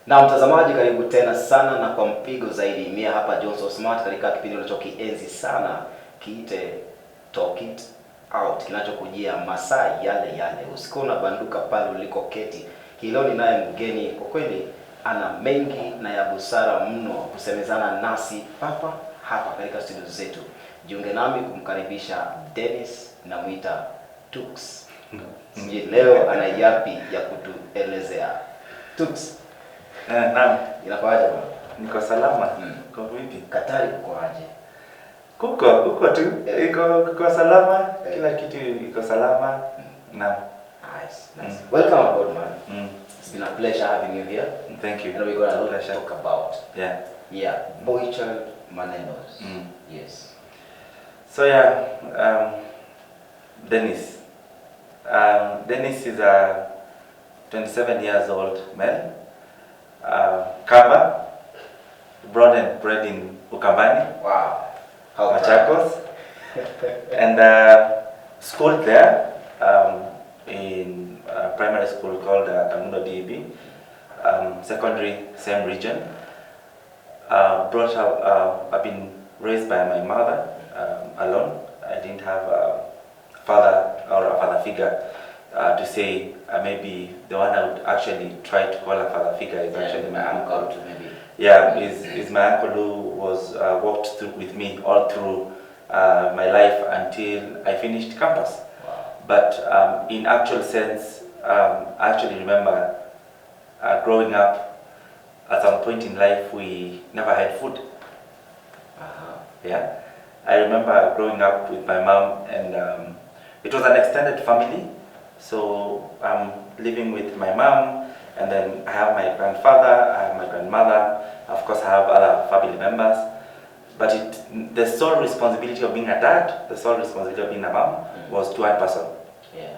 Na mtazamaji, karibu tena sana na kwa mpigo zaidi. Mimi hapa Johnstone Smart katika kipindi unachokienzi sana, kiite Talk It Out, kinachokujia masaa yale yale. Usikao na banduka pale uliko keti. Leo ninaye mgeni kwa kweli ana mengi na ya busara mno kusemezana nasi hapa katika studio zetu. Jiunge nami kumkaribisha Dennis, namuita Tux. Sije leo ana yapi ya kutuelezea. Tux. Naam. Inakuaje bwana? Niko salama. Kwa vipi? Katari kuko aje? Kuko tu. Iko salama. Kila kitu iko salama. Naam. Nice. Welcome aboard, man. It's been a pleasure having you here. Thank you. And we're going to talk about boy child manenos. Yes. So Dennis. Dennis is a 27 years old man. Kamba, born and bred in Ukambani. Wow. How Machakos. And schooled there in primary school called Kamundo DB. Secondary, same region. Brought up, I've been raised by my mother alone. I didn't have a father or a father figure to say maybe the one I would actually try to call a father figure is actually my uncle. Maybe. Yeah, is my uncle who was walked through with me all through my life until I finished campus. Wow. But in actual sense, I actually remember growing up. At some point in life, we never had food. Yeah, I remember growing up with my mom, and it was an extended family. So I'm living with my mom, and then I have my grandfather, I have my grandmother, of course I have other family members. But the sole responsibility of being a dad, the sole responsibility of being a mom was to one person,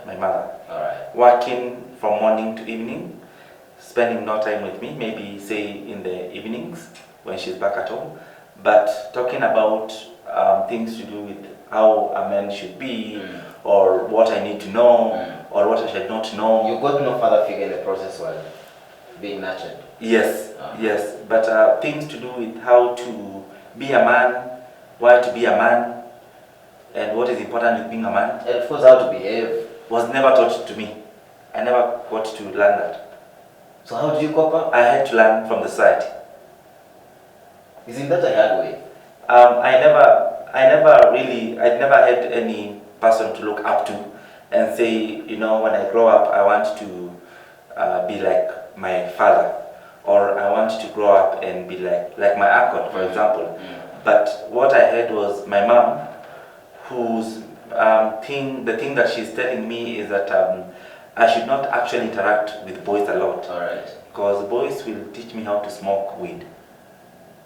my mother. All right. Working from morning to evening, spending no time with me, maybe say in the evenings when she's back at home. But talking about things to do with how a man should be, or what I need to know, or what I should not know. You got no father figure in the process while being nurtured? Yes, yes. But things to do with how to be a man, why to be a man, and what is important with being a man. And of course how to behave. Was never taught to me. I never got to learn that. So how did you cope up? I had to learn from the society. Isn't that a hard way? I never had any person to look up to and say, you know, when I grow up, I want to be like my father, or I want to grow up and be like my uncle, for example. But what I had was my mom, whose the thing that she's telling me is that I should not actually interact with boys a lot. All right. Because boys will teach me how to smoke weed.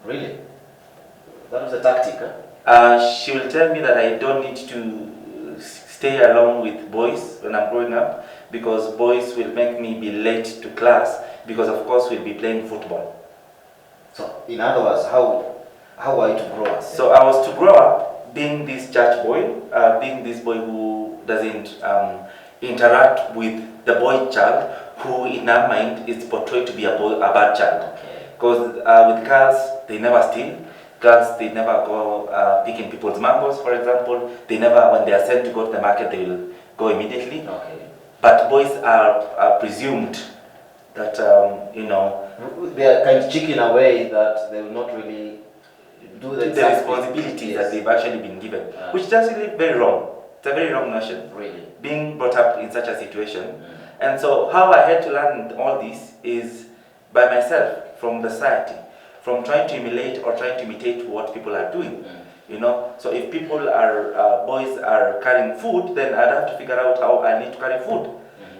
Really? That was a tactic, huh? She will tell me that I don't need to stay along with boys when I'm growing up, because boys will make me be late to class, because of course we'll be playing football. So in other words, how are you to grow up? So I was to grow up being this church boy, being this boy who doesn't interact with the boy child, who in our mind is portrayed to be a bad child. Because with girls, they never steal. Girls, they never go picking people's mangoes, for example. They never, when they are sent to go to the market, they will go immediately. Okay. But boys are presumed that, you know, they are kind of cheeky in a way that they will not really do the responsibilities that they've actually been given, which is actually very wrong. It's a very wrong notion. Really? Being brought up in such a situation. And so how I had to learn all this is by myself, from the society, from trying to emulate or trying to imitate what people are doing. You know, so if people are, boys are carrying food, then I'd have to figure out how I need to carry food.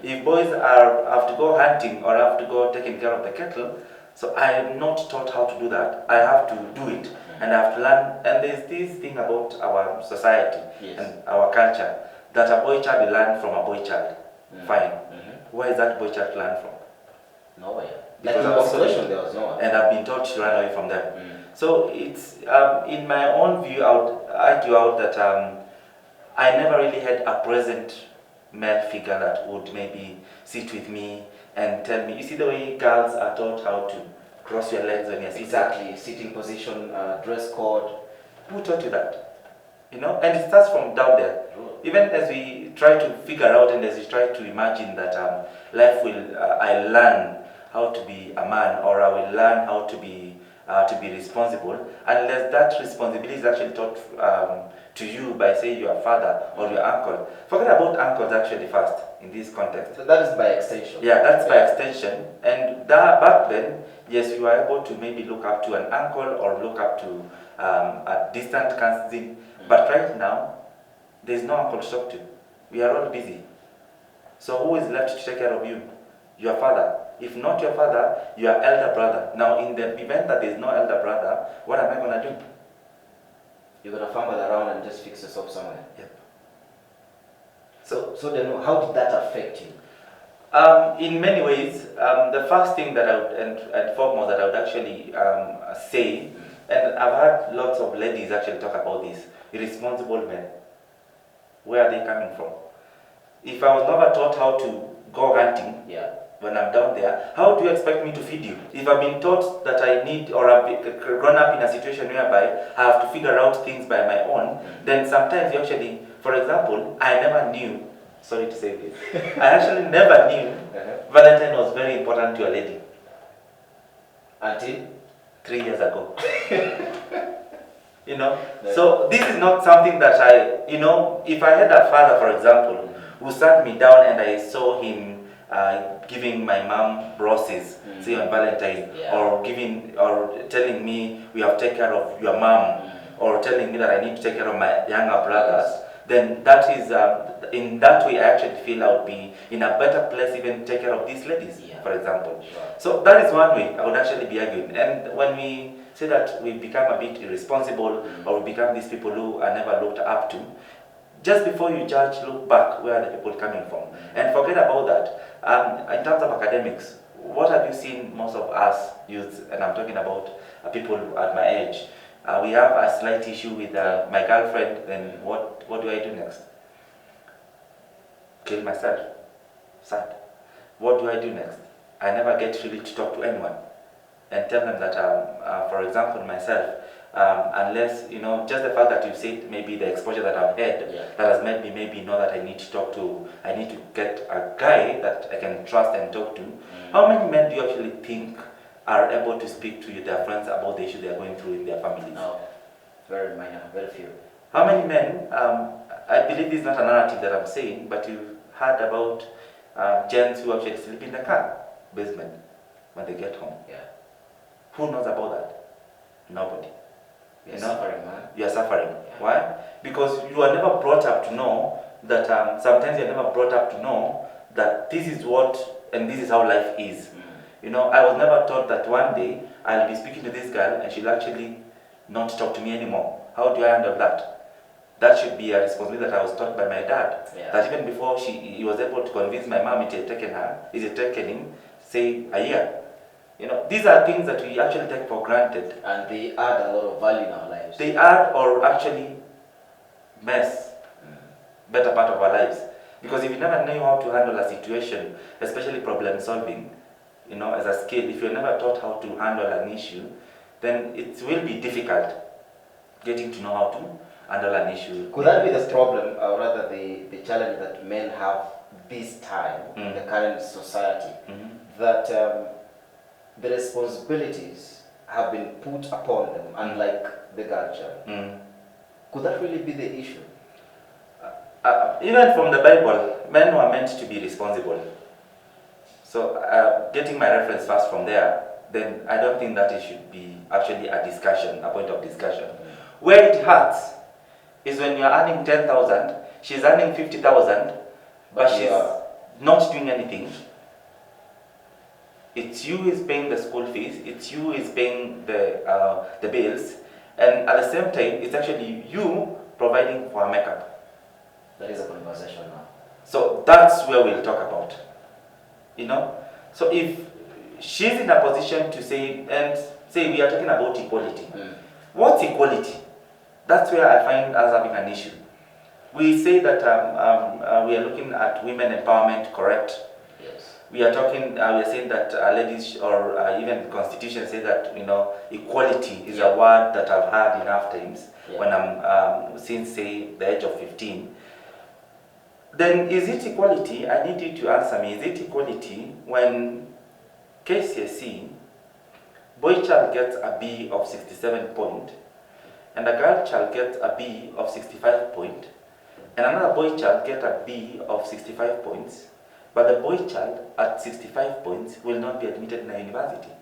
If boys have to go hunting or have to go taking care of the cattle, so I am not taught how to do that. I have to do it, and I have to learn. And there's this thing about our society and our culture, that a boy child will learn from a boy child. Fine. Where is that boy child learn from? Nowhere. Like in our situation, there was no one. And I've been taught to run away from them. So it's, in my own view, I would argue out that I never really had a present male figure that would maybe sit with me and tell me, you see the way girls are taught how to cross your legs when you're sitting? Exactly, sitting position, dress code. Who taught you that? You know, and it starts from down there. Even as we try to figure out and as we try to imagine that life will, I learn how to be a man, or I will learn how to be responsible, unless that responsibility is actually taught to you by, say, your father or your uncle. Forget about uncles actually first in this context. So that is by extension. Yeah, that's by extension. And that, back then, yes, you are able to maybe look up to an uncle or look up to a distant cousin. But right now, there's no uncle to talk to. We are all busy. So who is left to take care of you? Your father. If not your father, your elder brother. Now, in the event that there's no elder brother, what am I going to do? You're going to fumble around and just fix yourself somewhere. Yep. So then how did that affect you? In many ways, the first thing that I would, and foremost that I would actually say, and I've had lots of ladies actually talk about this, irresponsible men. Where are they coming from? If I was never taught how to go hunting, when I'm down there, how do you expect me to feed you? If I've been taught that I need, or I've grown up in a situation whereby I have to figure out things by my own, then sometimes you actually, for example, I never knew, sorry to say this, I actually never knew Valentine was very important to a lady. Until 3 years ago. You know, so this is not something that I, you know, if I had a father, for example, who sat me down and I saw him giving my mom roses, say on Valentine, or telling me we have to take care of your mom, or telling me that I need to take care of my younger brothers, then that is, in that way I actually feel I would be in a better place even to take care of these ladies, for example. So that is one way I would actually be arguing. And when we say that we become a bit irresponsible, or we become these people who are never looked up to, just before you judge, look back, where are the people coming from? And forget about that. In terms of academics, what have you seen most of us youths, and I'm talking about people at my age, we have a slight issue with my girlfriend, then what do I do next? Kill myself. Sad. What do I do next? I never get really to talk to anyone and tell them that, for example, myself, unless, you know, just the fact that you said maybe the exposure that I've had that has made me maybe know that I need to talk to, I need to get a guy that I can trust and talk to. How many men do you actually think are able to speak to their friends about the issue they are going through in their families? No, very minor, very few. How many men, I believe this is not a narrative that I'm saying, but you've heard about gents who actually sleep in the car basement when they get home. Who knows about that? Nobody. You're suffering, man. You are suffering. Why? Because you are never brought up to know that, sometimes you're never brought up to know that this is what, and this is how life is. You know, I was never taught that one day I'll be speaking to this girl and she'll actually not talk to me anymore. How do I handle that? That should be a responsibility that I was taught by my dad. That even before he was able to convince my mom it had taken him, say, a year. You know, these are things that we actually take for granted. And they add a lot of value in our lives. They add or actually mess better part of our lives. Because if you never know how to handle a situation, especially problem solving, you know, as a skill, if you're never taught how to handle an issue, then it will be difficult getting to know how to handle an issue. Could that be the problem, or rather the challenge that men have this time in the current society, that the responsibilities have been put upon them, unlike the girl child? Could that really be the issue? Even from the Bible, men were meant to be responsible. So getting my reference first from there, then I don't think that it should be actually a discussion, a point of discussion. Where it hurts is when you're earning 10,000, she's earning 50,000, but she's not doing anything. It's you who is paying the school fees, it's you who is paying the bills, and at the same time, it's actually you providing for her makeup. That is a conversation now. So that's where we'll talk about. You know? So if she's in a position to say, and say we are talking about equality. What's equality? That's where I find us having an issue. We say that we are looking at women empowerment, correct? Yes. We are talking, we are saying that ladies, or even the constitution say that, you know, equality is a word that I've heard enough times when I'm, since say the age of 15. Then is it equality? I need you to answer me. Is it equality when KCSE, boy child gets a B of 67 point, and a girl child gets a B of 65 point, and another boy child gets a B of 65 points, but the boy child at 65 points will not be admitted in a university?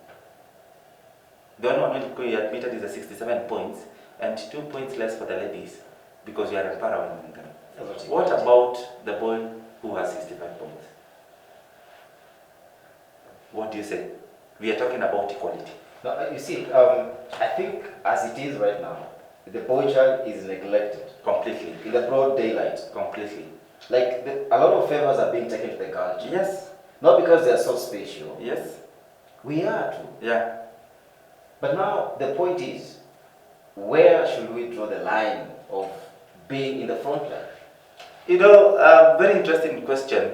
The only one who will be admitted is the 67 points, and 2 points less for the ladies, because you are empowering them. What about the boy who has 65 points? What do you say? We are talking about equality. No, you see, I think as it is right now, the boy child is neglected. Completely. In the broad daylight. Completely. Like, a lot of favors are being taken to the girl child. Yes. Not because they are so special. Yes. We are too. Yeah. But now, the point is, where should we draw the line of being in the front line? You know, very interesting question.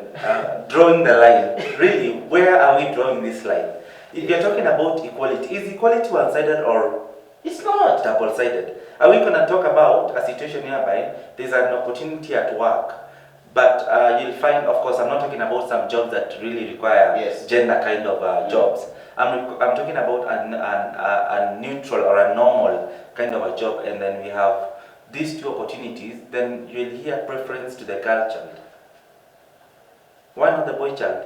Drawing the line. Really, where are we drawing this line? If you're talking about equality, is equality one-sided or it's not double-sided? Are we going to talk about a situation whereby there's an opportunity at work, but you'll find, of course, I'm not talking about some jobs that really require gender kind of jobs. I'm talking about a neutral or a normal kind of a job, and then we have these two opportunities, then you'll hear preference to the girl child. Why not the boy child?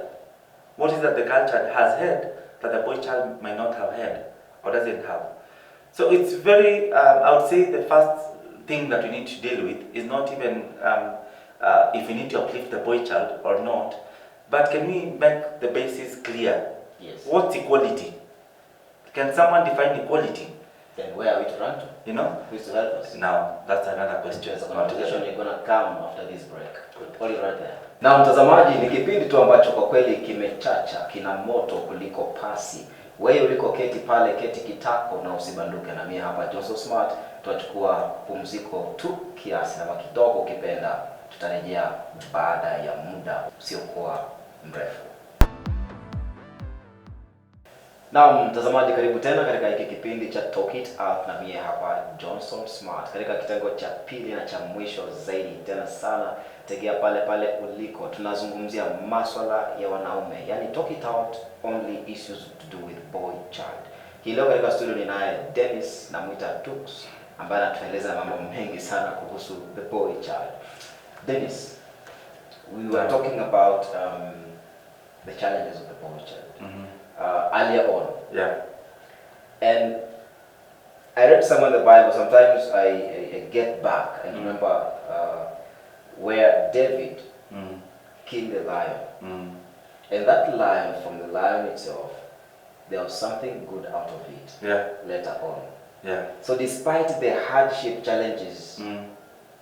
What is that the girl child has had that the boy child might not have had or doesn't have? So it's very, I would say the first thing that we need to deal with is not even if we need to uplift the boy child or not, but can we make the basis clear? Yes. What's equality? Can someone define equality? Then where are we to run to? You know? Who's to help us? Now, that's another question. There's a conversation you're gonna come after this break. Hold it right there. Na mtazamaji, ni kipindi tu ambacho kwa kweli kimechacha, kina moto kuliko pasi. Wewe uliko keti pale, keti kitako na usibanduke. Na mimi hapa Johnstone Smart, tutachukua pumziko tu kiasi na kidogo ukipenda. Tutarejea baada ya muda usiokuwa mrefu. Naam mtazamaji, karibu tena katika hiki kipindi cha Talk It Out, na mimi hapa Johnstone Smart. Katika kitengo cha pili na cha mwisho zaidi tena sana, tegea pale pale uliko. Tunazungumzia masuala ya wanaume, yani talk it out, only issues to do with boy child. Hii leo katika studio ninaye Dennis na Mwita Tux, ambaye anatueleza mambo mengi sana kuhusu the boy child. Dennis, we were talking about the challenges of the boy child. Earlier on. Yeah. And I read somewhere in the Bible, sometimes I get back and remember where David killed a lion. And that lion, from the lion itself, there was something good out of it later on. Yeah. So despite the hardship, challenges,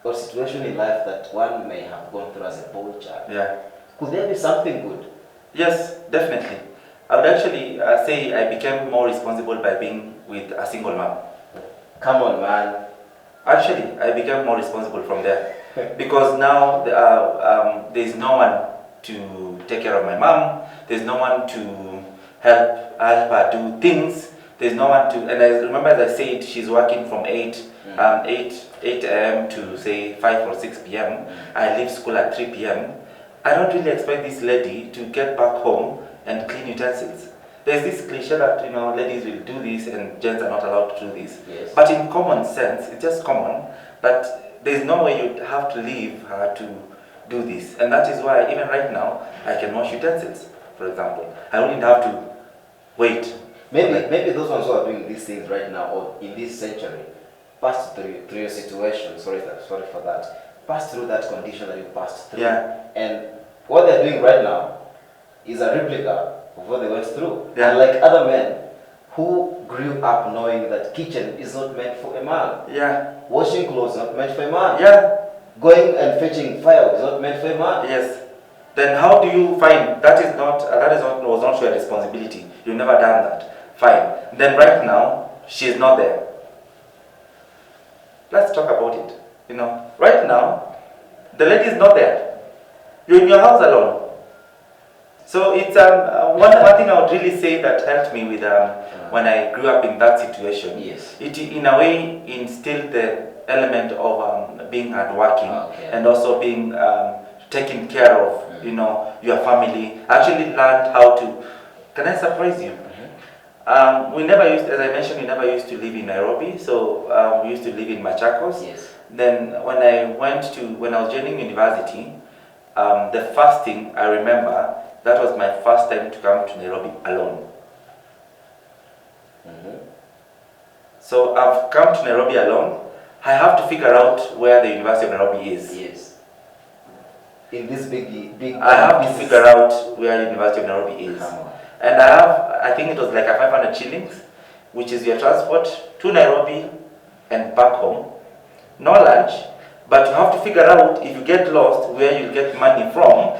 or situation in life that one may have gone through as a boy child, could there be something good? Yes, definitely. I would actually say I became more responsible by being with a single mom. Come on, man. Actually, I became more responsible from there. Because now there's no one to take care of my mom. There's no one to help her do things. There's no one to, and I remember as I said, she's working from 8 a.m. to say 5 or 6 p.m. I leave school at 3 p.m. I don't really expect this lady to get back home and clean utensils. There's this cliche that, you know, ladies will do this and gents are not allowed to do this. Yes. But in common sense, it's just common that there's no way you'd have to leave her to do this. And that is why even right now, I can wash utensils, for example. I wouldn't have to wait. Maybe those ones who are doing these things right now or in this century passed through your situation. Sorry for that. Passed through that condition that you passed through. Yeah. And what they're doing right now is a replica of what they went through. Yeah. And like other men who grew up knowing that kitchen is not meant for a man. Yeah. Washing clothes is not meant for a man. Yeah. Going and fetching fire is not meant for a man. Yes. Then how do you find was not your responsibility? You've never done that. Fine. Then right now she's not there. Let's talk about it. You know, right now The lady is not there. You're in your house alone. So it's one thing I would really say that helped me with when I grew up in that situation. Yes. It in a way instilled the element of being hardworking and also being taking care of your family. I actually learned how to. Can I surprise you? We never used, as I mentioned, we never used to live in Nairobi. So we used to live in Machakos. Yes. Then when I was joining university, the first thing I remember, that was my first time to come to Nairobi alone. So I've come to Nairobi alone. I have to figure out where the University of Nairobi is. Yes. In this big. I have to figure out where University of Nairobi is. And I think it was like a 500 shillings, which is your transport to Nairobi and back home. No lunch, but you have to figure out if you get lost where you get money from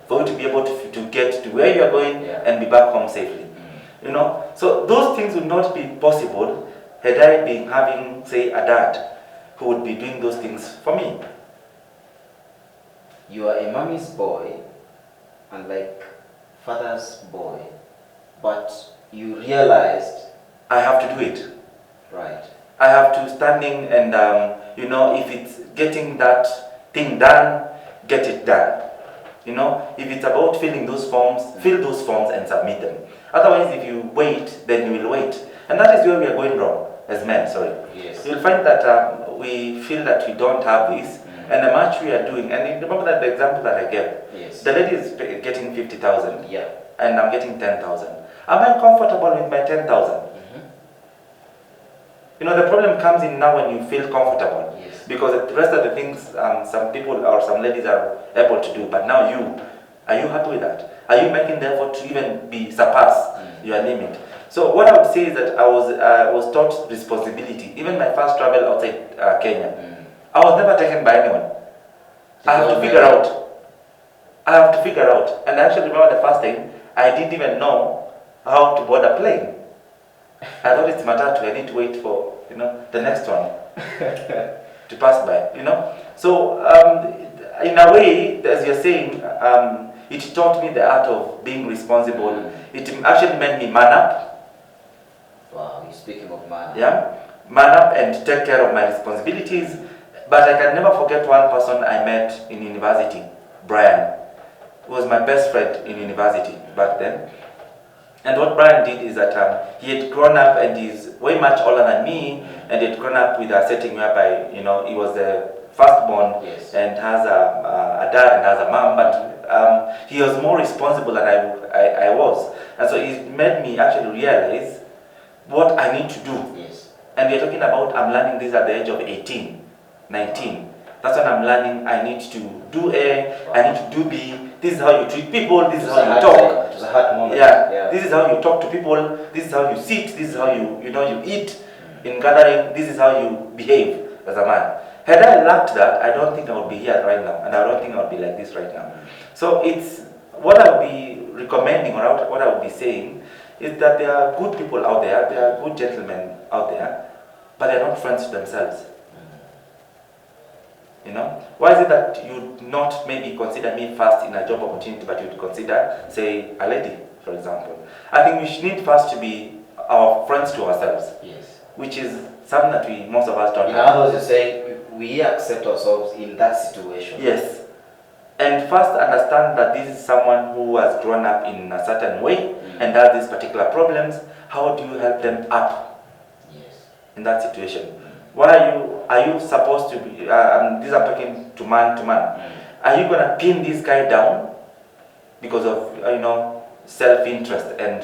for you to be able to get to where you are going and be back home safely. So those things would not be possible had I been having, say, a dad who would be doing those things for me. You are a mommy's boy, and like father's boy, but you realized I have to do it. Right. I have to standing and if it's getting that thing done, get it done. If it's about filling those forms, fill those forms and submit them. Otherwise, if you wait, then you will wait. And that is where we are going wrong, as men, sorry. Yes. You'll find that we feel that we don't have this, and the much we are doing, and remember that the example that I gave, the lady is getting 50,000, and I'm getting 10,000. Am I comfortable with my 10,000? The problem comes in now when you feel comfortable. Yes. Because the rest of the things some people or some ladies are able to do, but now are you happy with that? Are you making the effort to even surpass your limit? So what I would say is that I was taught responsibility. Even my first travel outside Kenya, I was never taken by anyone. I have to figure out. And I actually remember the first time, I didn't even know how to board a plane. I thought it's matter to I need to wait for the next one to pass by. So in a way, as you're saying, it taught me the art of being responsible. It actually made me man up. Wow, you're speaking of man. Yeah, man up and take care of my responsibilities. But I can never forget one person I met in university, Brian. He was my best friend in university back then. And what Brian did is that he had grown up, and he's way much older than me, and he had grown up with a setting whereby, he was the firstborn and has a dad and has a mom, but he was more responsible than I was. And so it made me actually realize what I need to do. Yes. And we're talking about, I'm learning this at the age of 18, 19. That's when I'm learning I need to do A, I need to do B. This is how you treat people, this is how you talk. It was a hard moment. Yeah. This is how you talk to people, this is how you sit, this is how you eat in gathering, this is how you behave as a man. Had I lacked that, I don't think I would be here right now, and I don't think I would be like this right now. So it's what I would be recommending, or what I would be saying, is that there are good people out there, there are good gentlemen out there, but they're not friends to themselves. Why is it that you not maybe consider me first in a job opportunity, but you'd consider, say, a lady, for example? I think we should need first to be our friends to ourselves. Yes. Which is something that most of us don't have. In other words, you say we accept ourselves in that situation. Yes. And first understand that this is someone who has grown up in a certain way and has these particular problems. How do you help them up in that situation? Why are you supposed to be, these are talking to man, are you going to pin this guy down because of, self-interest, and,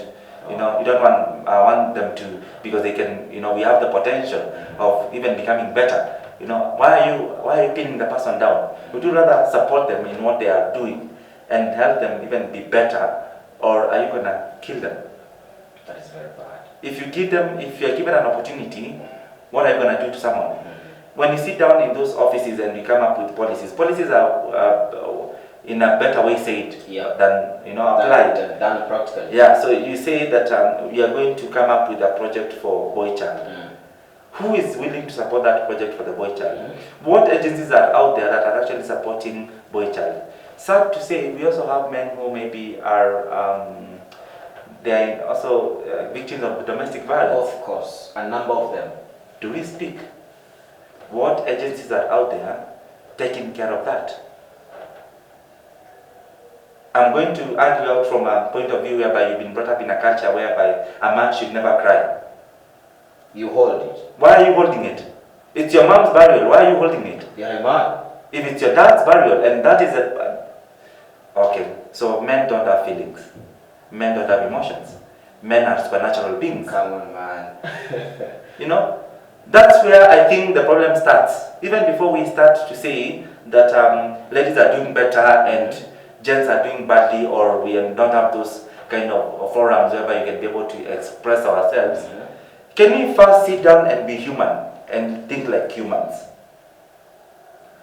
you don't want them to, because they can, we have the potential of even becoming better. Why are you pinning the person down? Would you rather support them in what they are doing and help them even be better, or are you going to kill them? That is very bad. If you are given an opportunity, what are you going to do to someone? When you sit down in those offices and we come up with policies are in a better way said than applied. Done practically. Yeah, so you say that we are going to come up with a project for boy child. Who is willing to support that project for the boy child? What agencies are out there that are actually supporting boy child? Sad to say, we also have men who maybe are they are also victims of domestic violence. Of course, a number of them. Do we speak? What agencies are out there taking care of that? I'm going to argue out from a point of view whereby you've been brought up in a culture whereby a man should never cry. You hold it. Why are you holding it? It's your mom's burial. Why are you holding it? You're a man. If it's your dad's burial, and that is a... Okay, so men don't have feelings. Men don't have emotions. Men are supernatural beings. Come on, man. You know, that's where I think the problem starts. Even before we start to say that ladies are doing better and gents are doing badly, or we don't have those kind of forums whereby you can be able to express ourselves. Can we first sit down and be human and think like humans?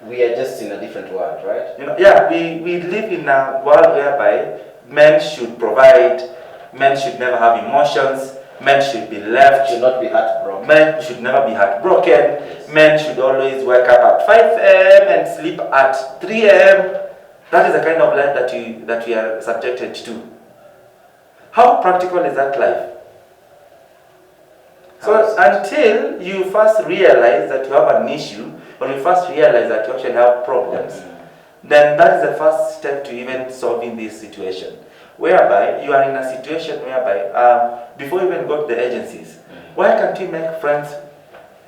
We are just in a different world, right? You know, yeah, we live in a world whereby men should provide, men should never have emotions, men should be left. Should not be heartbroken. Men should never be heartbroken. Yes. Men should always wake up at 5 a.m. and sleep at 3 a.m. That is the kind of life that we are subjected to. How practical is that life? So until you first realize that you have an issue, or you first realize that you actually have problems, then that is the first step to even solving this situation. Whereby you are in a situation whereby, before you even go to the agencies, why can't we make friends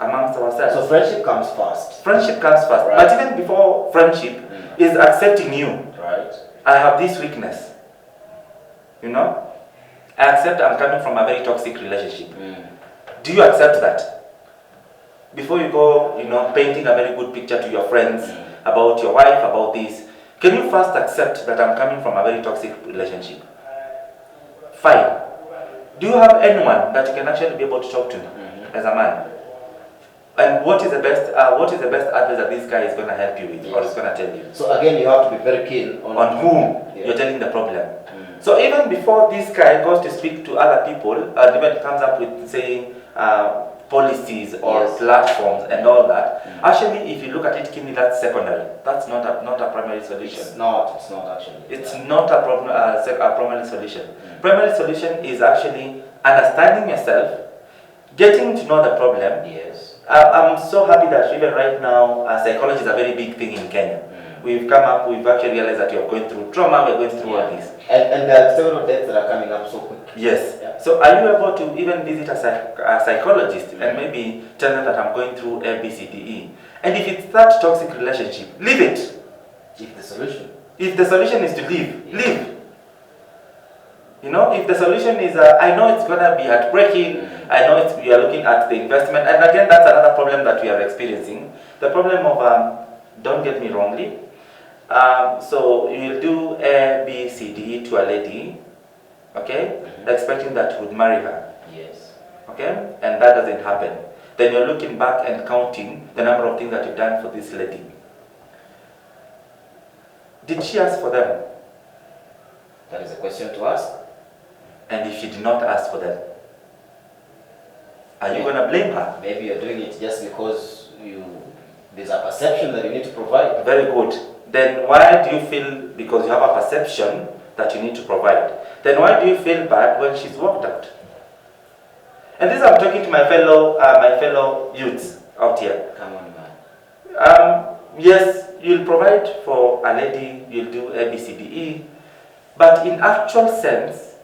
amongst ourselves? So friendship comes first. Friendship comes first. Right. But even before friendship is accepting you. Right. I have this weakness. You know? I accept I'm coming from a very toxic relationship. Do you accept that? Before you go, you know, painting a very good picture to your friends about your wife, about this, can you first accept that I'm coming from a very toxic relationship? Fine. Do you have anyone that you can actually be able to talk to as a man? And what is the best advice that this guy is going to help you with, or is going to tell you? So again, you have to be very keen on whom you're telling the problem. So even before this guy goes to speak to other people, even comes up with saying policies or platforms and all that. Actually, if you look at it keenly, that's secondary. That's not a primary solution. It's not actually. It's not a primary solution. Primary solution is actually understanding yourself, getting to know the problem. Yes. I'm so happy that even right now, psychology is a very big thing in Kenya. We've actually realized that you're going through trauma, we're going through all this. And there are several deaths that are coming up so quick. Yes. Yeah. So are you able to even visit a psychologist and maybe tell them that I'm going through A, B, C, D, E? And if it's that toxic relationship, leave it. If the solution is to leave, leave. You know, if the solution is, I know it's going to be heartbreaking, I know we are looking at the investment, and again, that's another problem that we are experiencing. The problem of, don't get me wrongly, so you'll do A, B, C, D to a lady, okay, expecting that you would marry her. Yes. Okay, and that doesn't happen. Then you're looking back and counting the number of things that you've done for this lady. Did she ask for them? That is a question to ask. And if she did not ask for them, are you going to blame her? Maybe you're doing it just because there's a perception that you need to provide. Very good. Then why do you feel, because you have a perception that you need to provide, then why do you feel bad when she's walked out? And this I'm talking to my fellow youths out here. Come on, man. Yes, you'll provide for a lady, you'll do A, B, C, D, E, but in actual sense,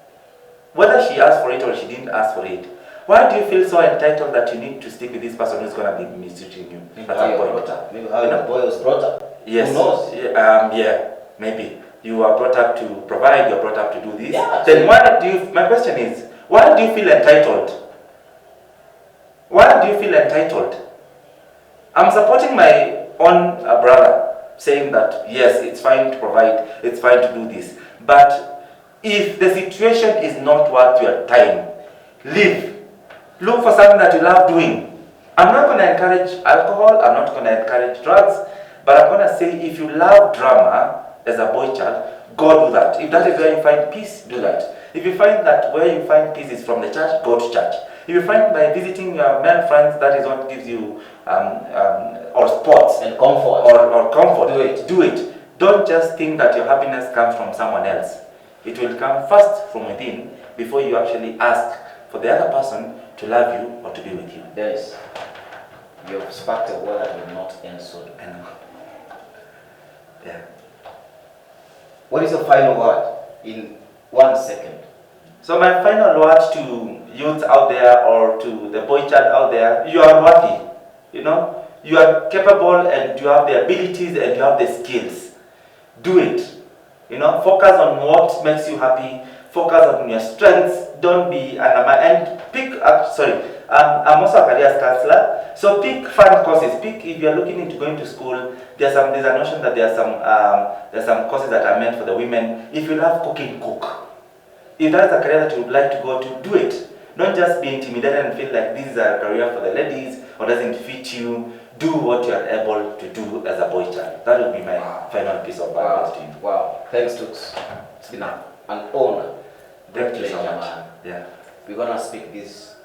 whether she asked for it or she didn't ask for it, why do you feel so entitled that you need to stick with this person who's going to be mistreating you? Maybe how you're brought up. Maybe how the boy was brought up. Yes. Who knows? Yeah, maybe. You are brought up to provide, you're brought up to do this. Yeah, then why do you, my question is, why do you feel entitled? Why do you feel entitled? I'm supporting my own brother, saying that yes, it's fine to provide, it's fine to do this. But if the situation is not worth your time, leave. Look for something that you love doing. I'm not going to encourage alcohol, I'm not going to encourage drugs, but I'm going to say if you love drama as a boy child, go do that. If that is where you find peace, do that. If you find that where you find peace is from the church, go to church. If you find by visiting your male friends that is what gives you or sports and comfort or comfort, do it. Don't just think that your happiness comes from someone else. It will come first from within before you actually ask for the other person to love you or to be with you. Dennis, you have sparked a word that will not end soon. I know. Yeah. What is your final word in 1 second? So my final word to youth out there or to the boy child out there, you are worthy. You know, you are capable and you have the abilities and you have the skills. Do it. You know, focus on what makes you happy. Focus on your strengths. Don't be and pick up. I'm also a careers counselor. So pick fun courses. Pick if you are looking into going to school. There's a notion that there's some courses that are meant for the women. If you love cooking, cook. If that's a career that you would like to go to, do it. Don't just be intimidated and feel like this is a career for the ladies or doesn't fit you. Do what you are able to do as a boy child. That will be my final piece of advice to you. Wow. Thanks, Tux. It's been an honor. Thank you so much. Man. Yeah. We're gonna speak this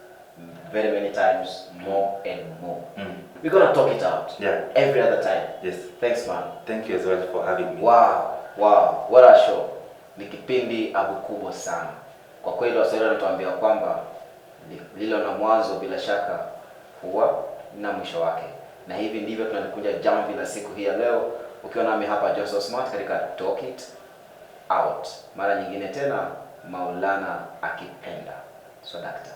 very many times, more and more. Mm. We're gonna talk it out. Yeah. Every other time. Yes. Thanks, man. Thank you as well for having me. Wow. What a show. Ni kipindi kubwa sana. Kwa kweli Waswahili wanatuambia kwamba lilo na mwanzo bila shaka huwa na mwisho wake. Na hivi ndivyo tunakuja jamvi la siku hii ya leo, ukiwa nami hapa Johnstone Smart katika Talk It Out. Mara nyingine tena Maulana akipenda. So dakta.